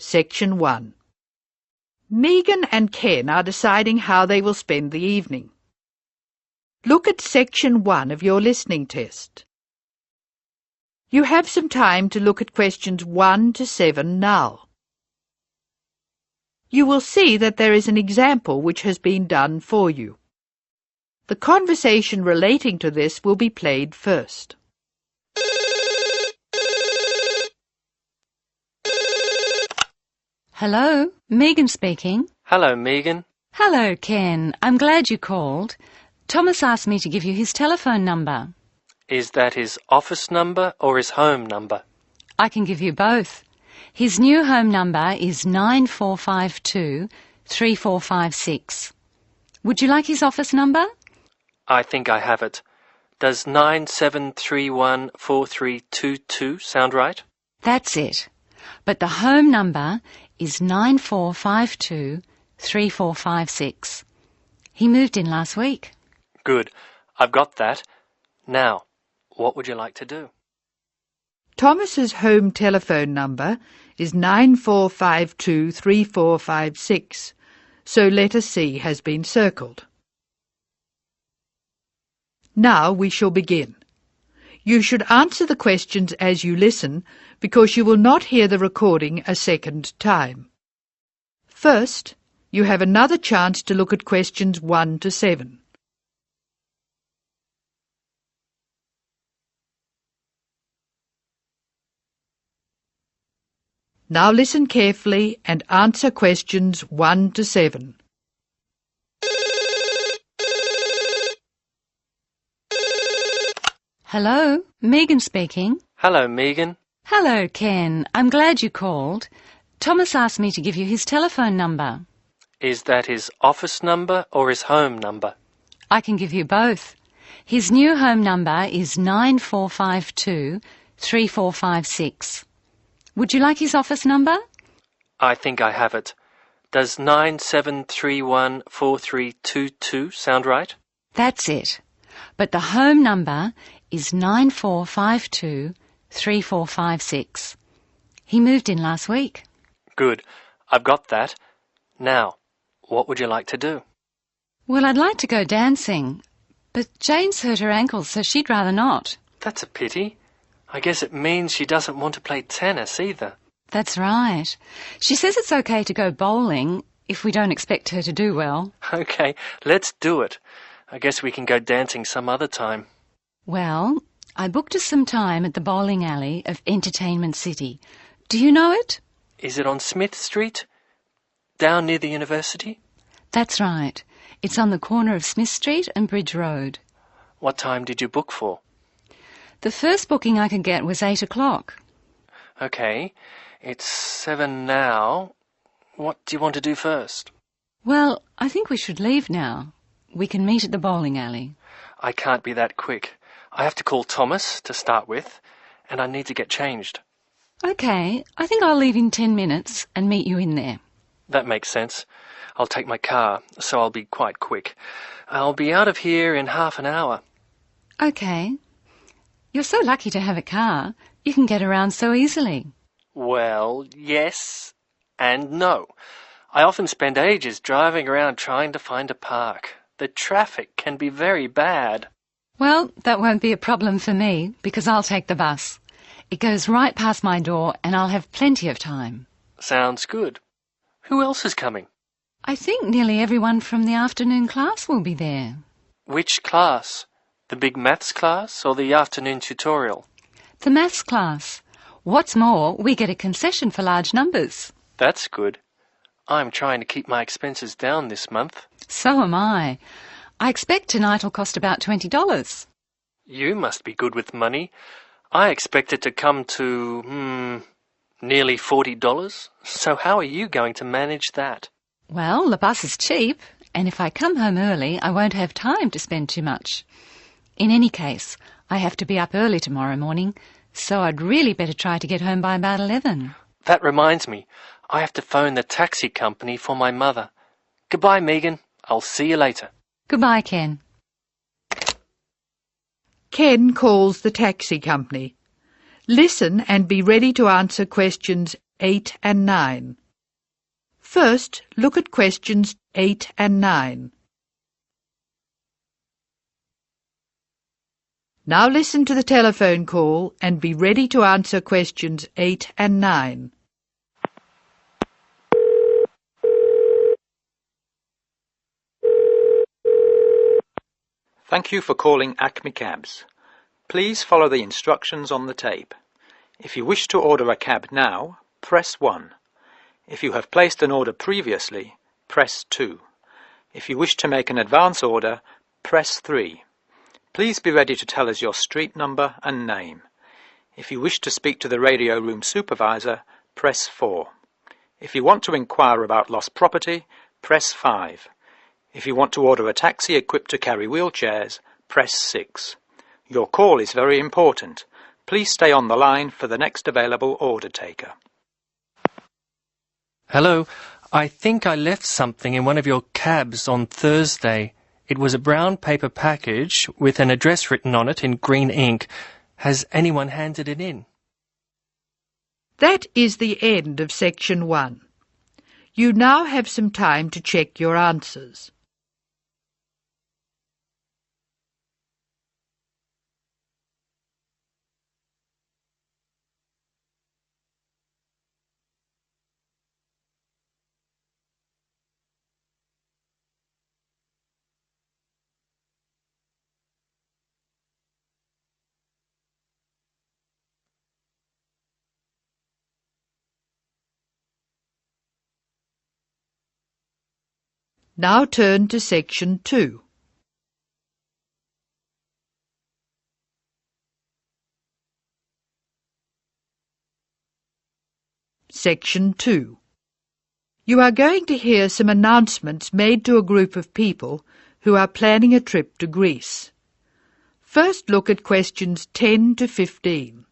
Section 1. Megan and Ken are deciding how they will spend the evening. Look at Section 1 of your listening test. You have some time to look at questions 1 to 7 now. You will see that there is an example which has been done for you. The conversation relating to this will be played first. Hello, Megan speaking. Hello, Megan. Hello, Ken. I'm glad you called. Thomas asked me to give you his telephone number. Is that his office number or his home number? I can give you both. His new home number is 9452-3456. Would you like his office number? I think I have it. Does 97314322 sound right? That's it. But the home number is 9452-3456. He moved in last week. Good. I've got that. Now, what would you like to do? Thomas's home telephone number is 9452-3456, so letter C has been circled. Now we shall begin. You should answer the questions as you listen, because you will not hear the recording a second time. First, you have another chance to look at questions 1 to 7. Now listen carefully and answer questions 1 to 7. Hello, Megan speaking. Hello, Megan. Hello, Ken. I'm glad you called. Thomas asked me to give you his telephone number. Is that his office number or his home number? I can give you both. His new home number is 9452-3456. Would you like his office number? I think I have it. Does 97314322 sound right? That's it. But the home number is 9452-3456. He moved in last week. Good. I've got that. Now, what would you like to do? Well, I'd like to go dancing, but Jane's hurt her ankle, so she'd rather not. That's a pity. I guess it means she doesn't want to play tennis either. That's right. She says it's okay to go bowling if we don't expect her to do well. Okay, let's do it. I guess we can go dancing some other time. Well, I booked us some time at the bowling alley of Entertainment City. Do you know it? Is it on Smith Street? Down near the university? That's right. It's on the corner of Smith Street and Bridge Road. What time did you book for? The first booking I could get was 8 o'clock. Okay, it's 7 now. What do you want to do first? Well, I think we should leave now. We can meet at the bowling alley. I can't be that quick. I have to call Thomas to start with, and I need to get changed. Okay, I think I'll leave in 10 minutes and meet you in there. That makes sense. I'll take my car, so I'll be quite quick. I'll be out of here in half an hour. Okay. You're so lucky to have a car. You can get around so easily. Well, yes and no. I often spend ages driving around trying to find a park. The traffic can be very bad. Well, that won't be a problem for me, because I'll take the bus. It goes right past my door, and I'll have plenty of time. Sounds good. Who else is coming? I think nearly everyone from the afternoon class will be there. Which class? The big maths class or the afternoon tutorial? The maths class. What's more, we get a concession for large numbers. That's good. I'm trying to keep my expenses down this month. So am I. I expect tonight will cost about $20. You must be good with money. I expect it to come to, nearly $40. So how are you going to manage that? Well, the bus is cheap, and if I come home early, I won't have time to spend too much. In any case, I have to be up early tomorrow morning, so I'd really better try to get home by about 11. That reminds me. I have to phone the taxi company for my mother. Goodbye, Megan. I'll see you later. Goodbye, Ken. Ken calls the taxi company. Listen and be ready to answer questions 8 and 9. First, look at questions 8 and 9. Now listen to the telephone call and be ready to answer questions 8 and 9. Thank you for calling Acme Cabs. Please follow the instructions on the tape. If you wish to order a cab now, press 1. If you have placed an order previously, press 2. If you wish to make an advance order, press 3. Please be ready to tell us your street number and name. If you wish to speak to the radio room supervisor, press 4. If you want to inquire about lost property, press 5. If you want to order a taxi equipped to carry wheelchairs, press 6. Your call is very important. Please stay on the line for the next available order taker. Hello, I think I left something in one of your cabs on Thursday. It was a brown paper package with an address written on it in green ink. Has anyone handed it in? That is the end of section 1. You now have some time to check your answers. Now turn to section 2. Section 2. You are going to hear some announcements made to a group of people who are planning a trip to Greece. First, look at questions 10 to 15.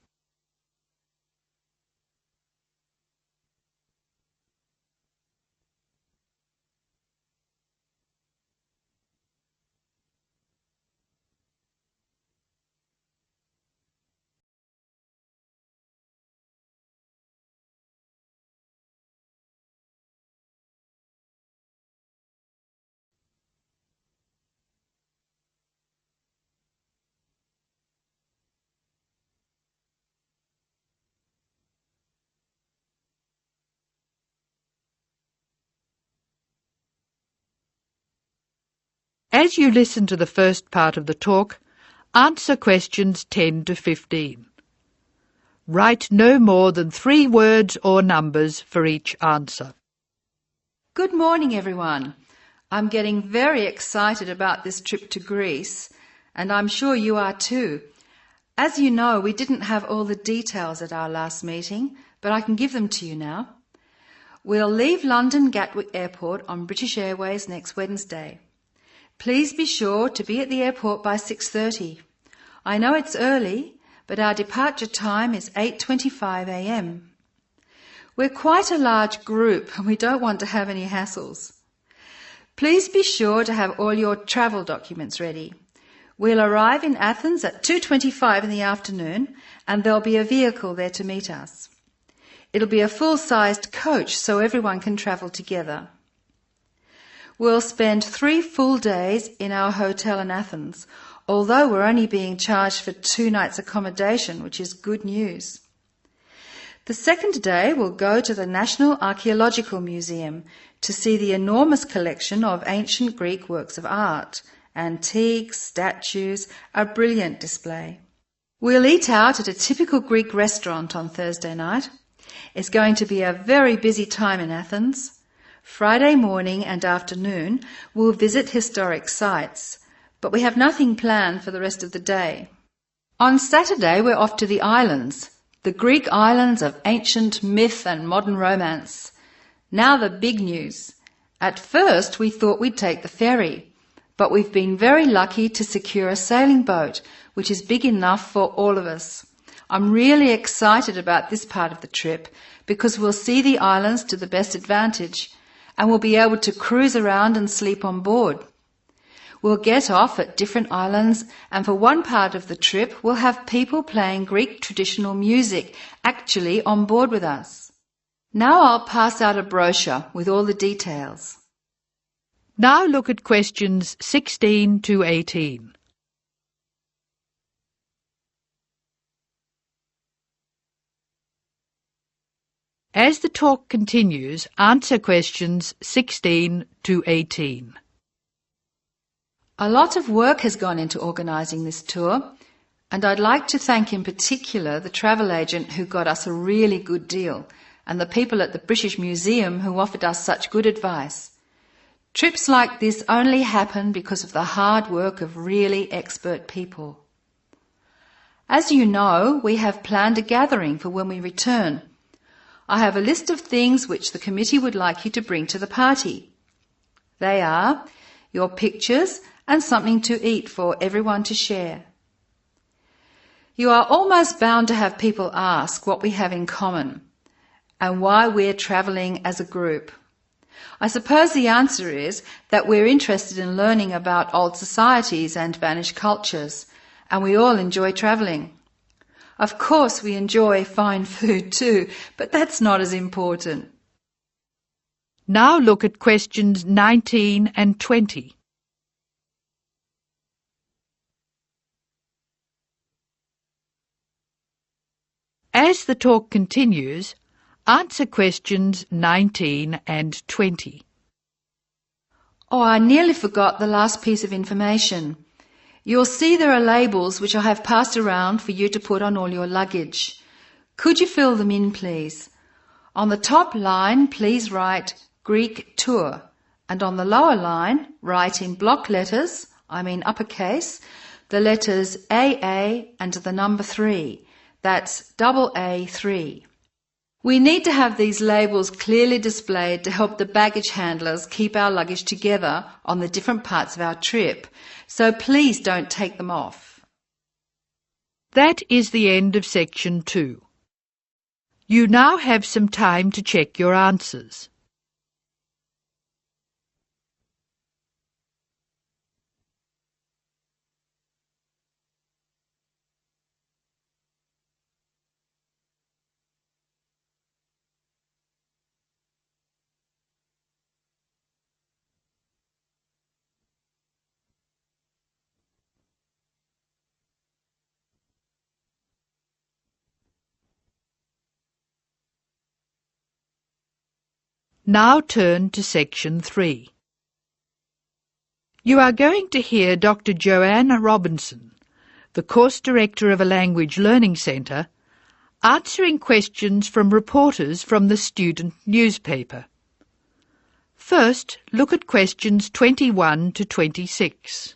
As you listen to the first part of the talk, answer questions 10 to 15. Write no more than 3 words or numbers for each answer. Good morning, everyone. I'm getting very excited about this trip to Greece, and I'm sure you are too. As you know, we didn't have all the details at our last meeting, but I can give them to you now. We'll leave London Gatwick Airport on British Airways next Wednesday. Please be sure to be at the airport by 6:30. I know it's early, but our departure time is 8:25 a.m. We're quite a large group and we don't want to have any hassles. Please be sure to have all your travel documents ready. We'll arrive in Athens at 2:25 in the afternoon and there'll be a vehicle there to meet us. It'll be a full-sized coach so everyone can travel together. We'll spend 3 full days in our hotel in Athens, although we're only being charged for 2 nights accommodation, which is good news. The second day we'll go to the National Archaeological Museum to see the enormous collection of ancient Greek works of art, antiques, statues, a brilliant display. We'll eat out at a typical Greek restaurant on Thursday night. It's going to be a very busy time in Athens. Friday morning and afternoon we'll visit historic sites, but we have nothing planned for the rest of the day. On Saturday we're off to the islands, the Greek islands of ancient myth and modern romance. Now the big news. At first we thought we'd take the ferry, but we've been very lucky to secure a sailing boat, which is big enough for all of us. I'm really excited about this part of the trip because we'll see the islands to the best advantage and we'll be able to cruise around and sleep on board. We'll get off at different islands and for one part of the trip we'll have people playing Greek traditional music actually on board with us. Now I'll pass out a brochure with all the details. Now look at questions 16 to 18. As the talk continues, answer questions 16 to 18. A lot of work has gone into organising this tour, and I'd like to thank in particular the travel agent who got us a really good deal, and the people at the British Museum who offered us such good advice. Trips like this only happen because of the hard work of really expert people. As you know, we have planned a gathering for when we return. I have a list of things which the committee would like you to bring to the party. They are your pictures and something to eat for everyone to share. You are almost bound to have people ask what we have in common and why we're travelling as a group. I suppose the answer is that we're interested in learning about old societies and vanished cultures, and we all enjoy travelling. Of course we enjoy fine food too, but that's not as important. Now look at questions 19 and 20. As the talk continues, answer questions 19 and 20. Oh, I nearly forgot the last piece of information. You'll see there are labels which I have passed around for you to put on all your luggage. Could you fill them in, please? On the top line, please write Greek tour, and on the lower line, write in block letters, I mean uppercase, the letters AA and the number 3. That's AA3. We need to have these labels clearly displayed to help the baggage handlers keep our luggage together on the different parts of our trip, so please don't take them off. That is the end of section 2. You now have some time to check your answers. Now turn to section 3. You are going to hear Dr. Joanne Robinson, the course director of a language learning centre, answering questions from reporters from the student newspaper. First, look at questions 21 to 26.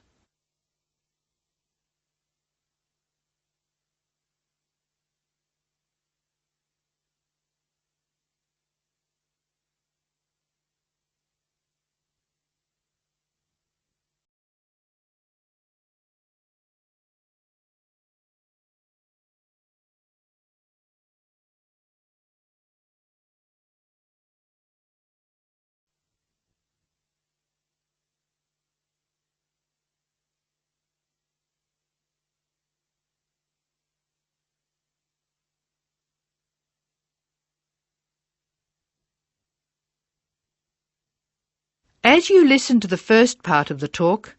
As you listen to the first part of the talk,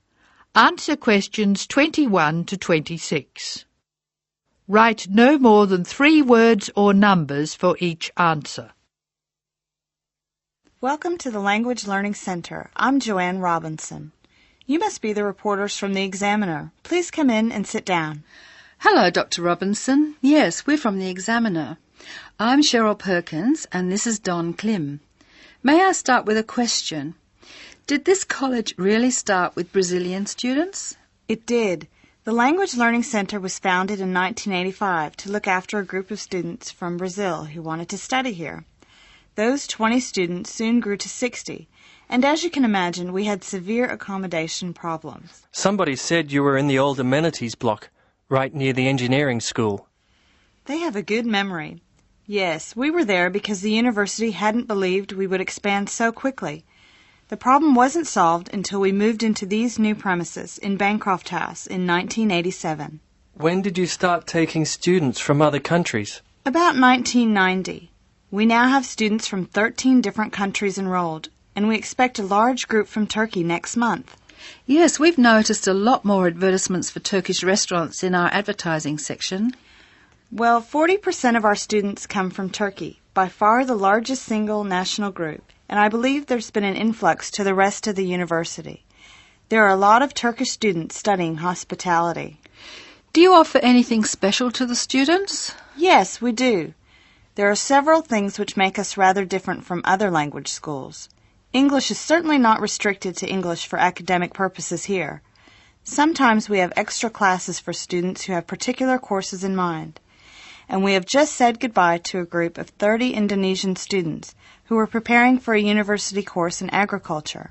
answer questions 21 to 26. Write no more than 3 words or numbers for each answer. Welcome to the Language Learning Center. I'm Joanne Robinson. You must be the reporters from the Examiner. Please come in and sit down. Hello, Dr. Robinson. Yes, we're from the Examiner. I'm Cheryl Perkins and this is Don Klim. May I start with a question? Did this college really start with Brazilian students? It did. The Language Learning Center was founded in 1985 to look after a group of students from Brazil who wanted to study here. Those 20 students soon grew to 60, and as you can imagine, we had severe accommodation problems. Somebody said you were in the old amenities block, right near the engineering school. They have a good memory. Yes, we were there because the university hadn't believed we would expand so quickly. The problem wasn't solved until we moved into these new premises in Bancroft House in 1987. When did you start taking students from other countries? About 1990. We now have students from 13 different countries enrolled, and we expect a large group from Turkey next month. Yes, we've noticed a lot more advertisements for Turkish restaurants in our advertising section. Well, 40% of our students come from Turkey, by far the largest single national group, and I believe there's been an influx to the rest of the university. There are a lot of Turkish students studying hospitality. Do you offer anything special to the students? Yes, we do. There are several things which make us rather different from other language schools. English is certainly not restricted to English for academic purposes here. Sometimes we have extra classes for students who have particular courses in mind. And we have just said goodbye to a group of 30 Indonesian students who were preparing for a university course in agriculture.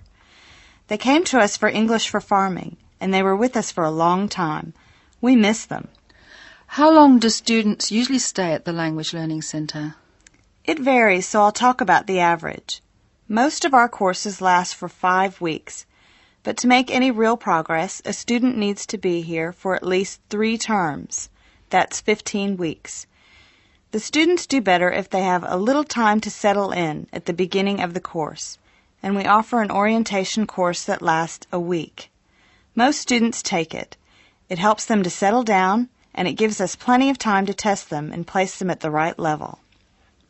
They came to us for English for farming, and they were with us for a long time. We miss them. How long do students usually stay at the Language Learning Centre? It varies, so I'll talk about the average. Most of our courses last for 5 weeks, but to make any real progress, a student needs to be here for at least 3 terms. That's 15 weeks. The students do better if they have a little time to settle in at the beginning of the course, and we offer an orientation course that lasts a week. Most students take it. It helps them to settle down, and it gives us plenty of time to test them and place them at the right level.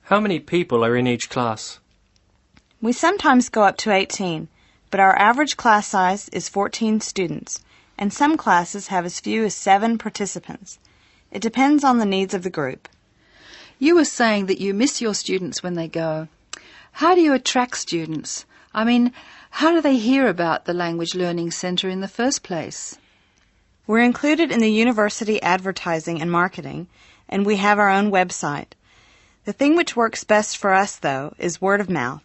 How many people are in each class? We sometimes go up to 18, but our average class size is 14 students, and some classes have as few as 7 participants. It depends on the needs of the group. You were saying that you miss your students when they go. How do you attract students? I mean, how do they hear about the Language Learning Centre in the first place? We're included in the university advertising and marketing, and we have our own website. The thing which works best for us, though, is word of mouth.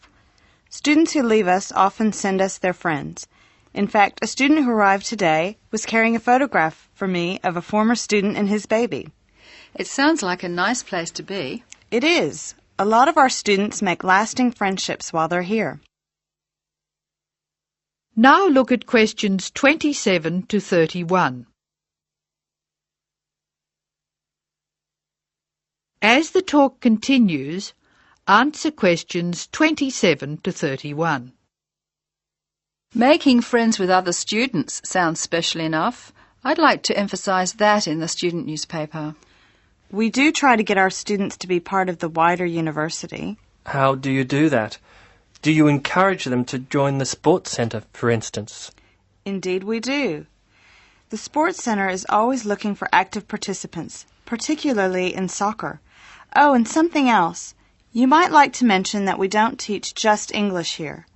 Students who leave us often send us their friends. In fact, a student who arrived today was carrying a photograph for me of a former student and his baby. It sounds like a nice place to be. It is. A lot of our students make lasting friendships while they're here. Now look at questions 27 to 31. As the talk continues, answer questions 27 to 31. Making friends with other students sounds special enough. I'd like to emphasize that in the student newspaper. We do try to get our students to be part of the wider university. How do you do that? Do you encourage them to join the sports centre, for instance? Indeed we do. The sports center is always looking for active participants, particularly in soccer. Oh, and something else. You might like to mention that we don't teach just English here.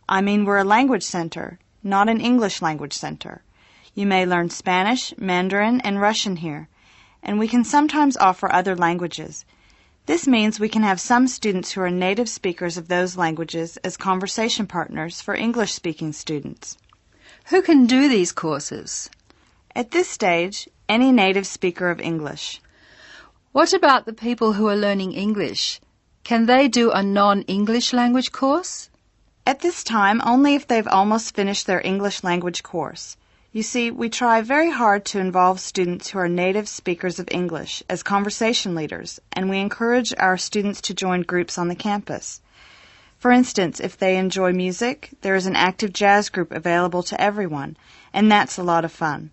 I mean, we're a language center, not an English language center. You may learn Spanish, Mandarin, and Russian here, and we can sometimes offer other languages. This means we can have some students who are native speakers of those languages as conversation partners for English-speaking students. Who can do these courses? At this stage, any native speaker of English. What about the people who are learning English? Can they do a non-English language course? At this time, only if they've almost finished their English language course. You see, we try very hard to involve students who are native speakers of English as conversation leaders, and we encourage our students to join groups on the campus. For instance, if they enjoy music, there is an active jazz group available to everyone, and that's a lot of fun.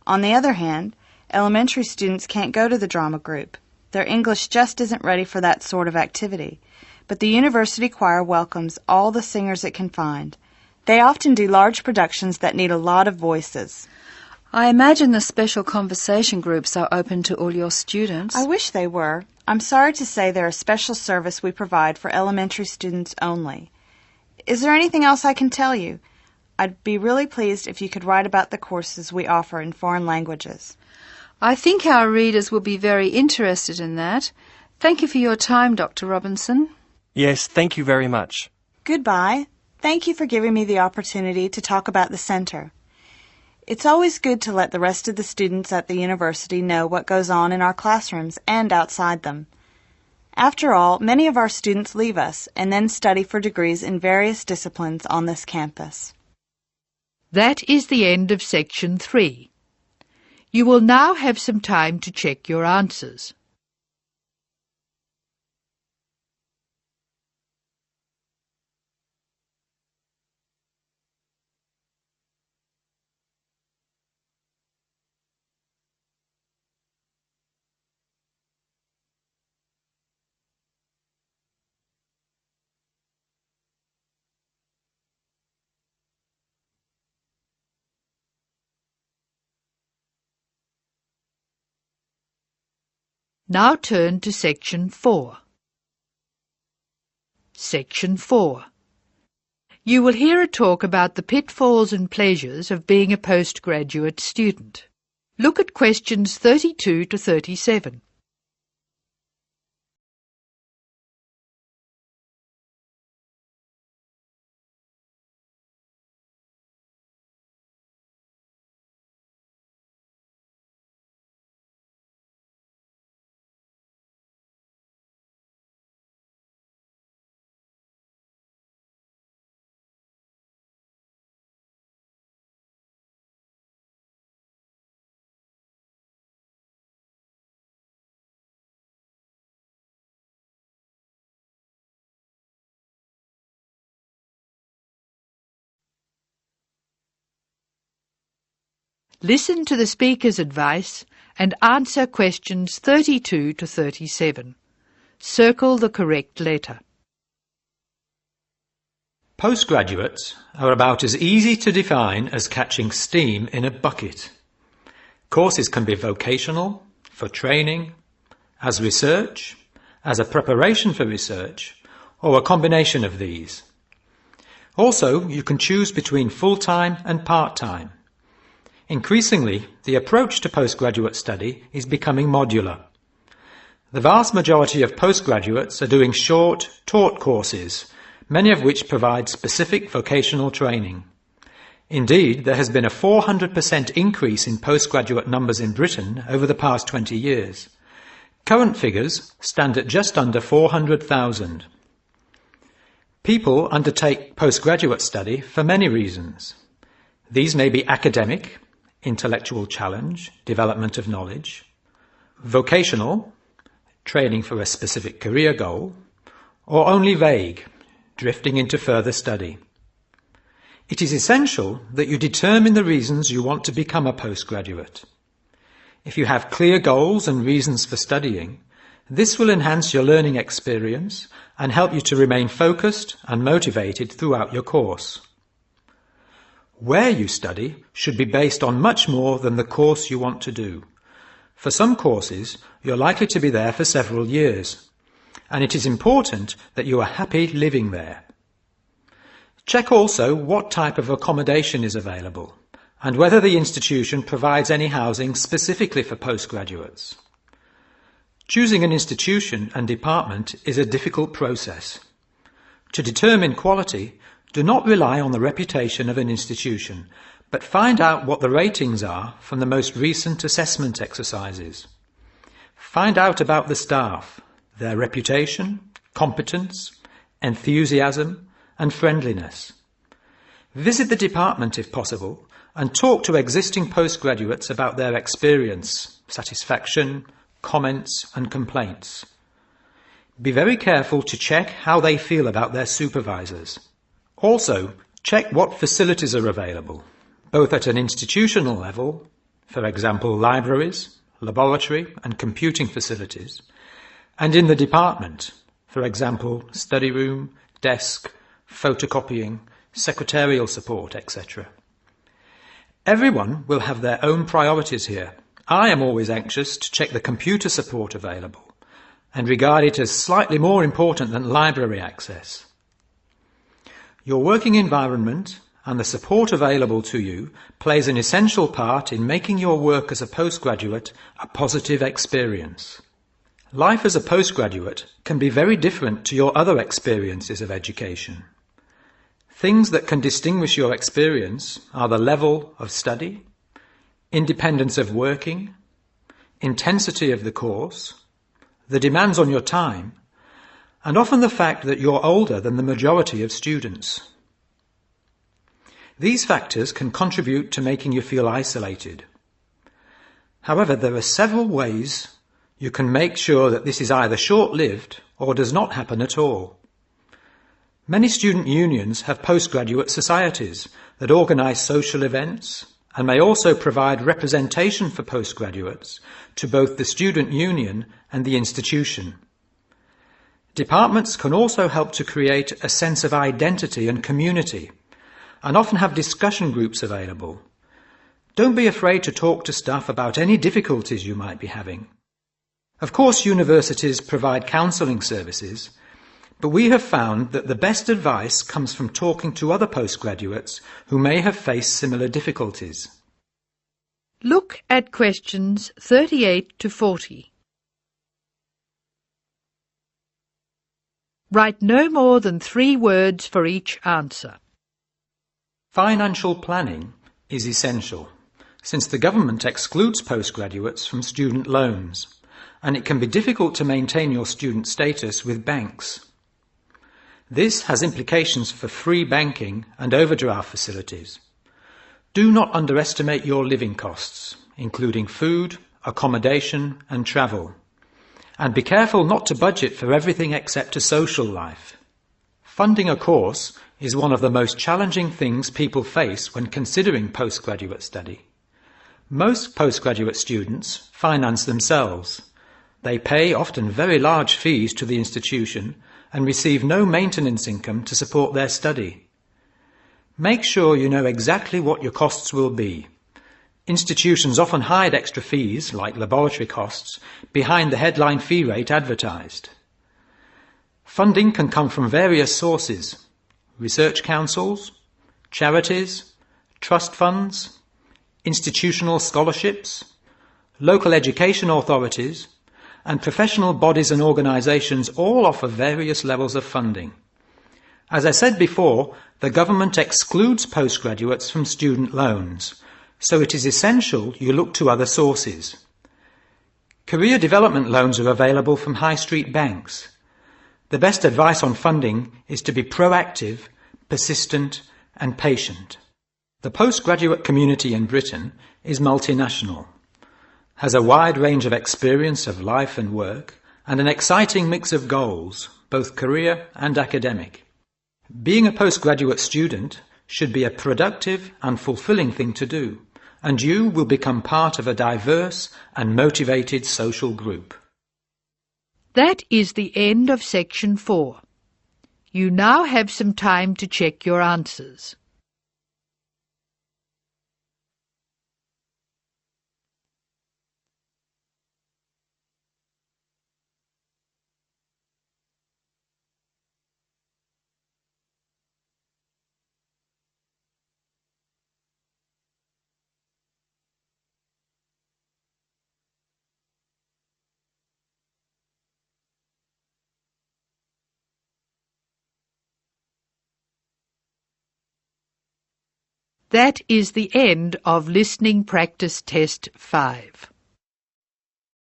On the other hand, elementary students can't go to the drama group. Their English just isn't ready for that sort of activity. But the university choir welcomes all the singers it can find. They often do large productions that need a lot of voices. I imagine the special conversation groups are open to all your students. I wish they were. I'm sorry to say they're a special service we provide for elementary students only. Is there anything else I can tell you? I'd be really pleased if you could write about the courses we offer in foreign languages. I think our readers will be very interested in that. Thank you for your time, Dr. Robinson. Yes, thank you very much. Goodbye. Thank you for giving me the opportunity to talk about the center. It's always good to let the rest of the students at the university know what goes on in our classrooms and outside them. After all, many of our students leave us and then study for degrees in various disciplines on this campus. That is the end of section 3. You will now have some time to check your answers. Now turn to Section 4. Section 4. You will hear a talk about the pitfalls and pleasures of being a postgraduate student. Look at questions 32 to 37. Listen to the speaker's advice and answer questions 32 to 37. Circle the correct letter. Postgraduates are about as easy to define as catching steam in a bucket. Courses can be vocational, for training, as research, as a preparation for research, or a combination of these. Also, you can choose between full-time and part-time. Increasingly, the approach to postgraduate study is becoming modular. The vast majority of postgraduates are doing short, taught courses, many of which provide specific vocational training. Indeed, there has been a 400% increase in postgraduate numbers in Britain over the past 20 years. Current figures stand at just under 400,000. People undertake postgraduate study for many reasons. These may be academic, intellectual challenge, development of knowledge; vocational, training for a specific career goal; or only vague, drifting into further study. It is essential that you determine the reasons you want to become a postgraduate. If you have clear goals and reasons for studying, this will enhance your learning experience and help you to remain focused and motivated throughout your course. Where you study should be based on much more than the course you want to do. For some courses, you're likely to be there for several years, and it is important that you are happy living there. Check also what type of accommodation is available, and whether the institution provides any housing specifically for postgraduates. Choosing an institution and department is a difficult process. To determine quality, do not rely on the reputation of an institution, but find out what the ratings are from the most recent assessment exercises. Find out about the staff, their reputation, competence, enthusiasm, and friendliness. Visit the department if possible, and talk to existing postgraduates about their experience, satisfaction, comments, and complaints. Be very careful to check how they feel about their supervisors. Also, check what facilities are available, both at an institutional level, for example libraries, laboratory and computing facilities, and in the department, for example study room, desk, photocopying, secretarial support, etc. Everyone will have their own priorities here. I am always anxious to check the computer support available, and regard it as slightly more important than library access. Your working environment and the support available to you plays an essential part in making your work as a postgraduate a positive experience. Life as a postgraduate can be very different to your other experiences of education. Things that can distinguish your experience are the level of study, independence of working, intensity of the course, the demands on your time, and often the fact that you're older than the majority of students. These factors can contribute to making you feel isolated. However, there are several ways you can make sure that this is either short-lived or does not happen at all. Many student unions have postgraduate societies that organise social events and may also provide representation for postgraduates to both the student union and the institution. Departments can also help to create a sense of identity and community, and often have discussion groups available. Don't be afraid to talk to staff about any difficulties you might be having. Of course, universities provide counselling services, but we have found that the best advice comes from talking to other postgraduates who may have faced similar difficulties. Look at questions 38 to 40. Write no more than 3 words for each answer. Financial planning is essential, since the government excludes postgraduates from student loans, and it can be difficult to maintain your student status with banks. This has implications for free banking and overdraft facilities. Do not underestimate your living costs, including food, accommodation and travel. And be careful not to budget for everything except a social life. Funding a course is one of the most challenging things people face when considering postgraduate study. Most postgraduate students finance themselves. They pay often very large fees to the institution and receive no maintenance income to support their study. Make sure you know exactly what your costs will be. Institutions often hide extra fees, like laboratory costs, behind the headline fee rate advertised. Funding can come from various sources: research councils, charities, trust funds, institutional scholarships, local education authorities, and professional bodies and organisations all offer various levels of funding. As I said before, the government excludes postgraduates from student loans, so it is essential you look to other sources. Career development loans are available from high street banks. The best advice on funding is to be proactive, persistent and patient. The postgraduate community in Britain is multinational, has a wide range of experience of life and work, and an exciting mix of goals, both career and academic. Being a postgraduate student should be a productive and fulfilling thing to do, and you will become part of a diverse and motivated social group. That is the end of section 4. You now have some time to check your answers. That is the end of Listening Practice Test 5.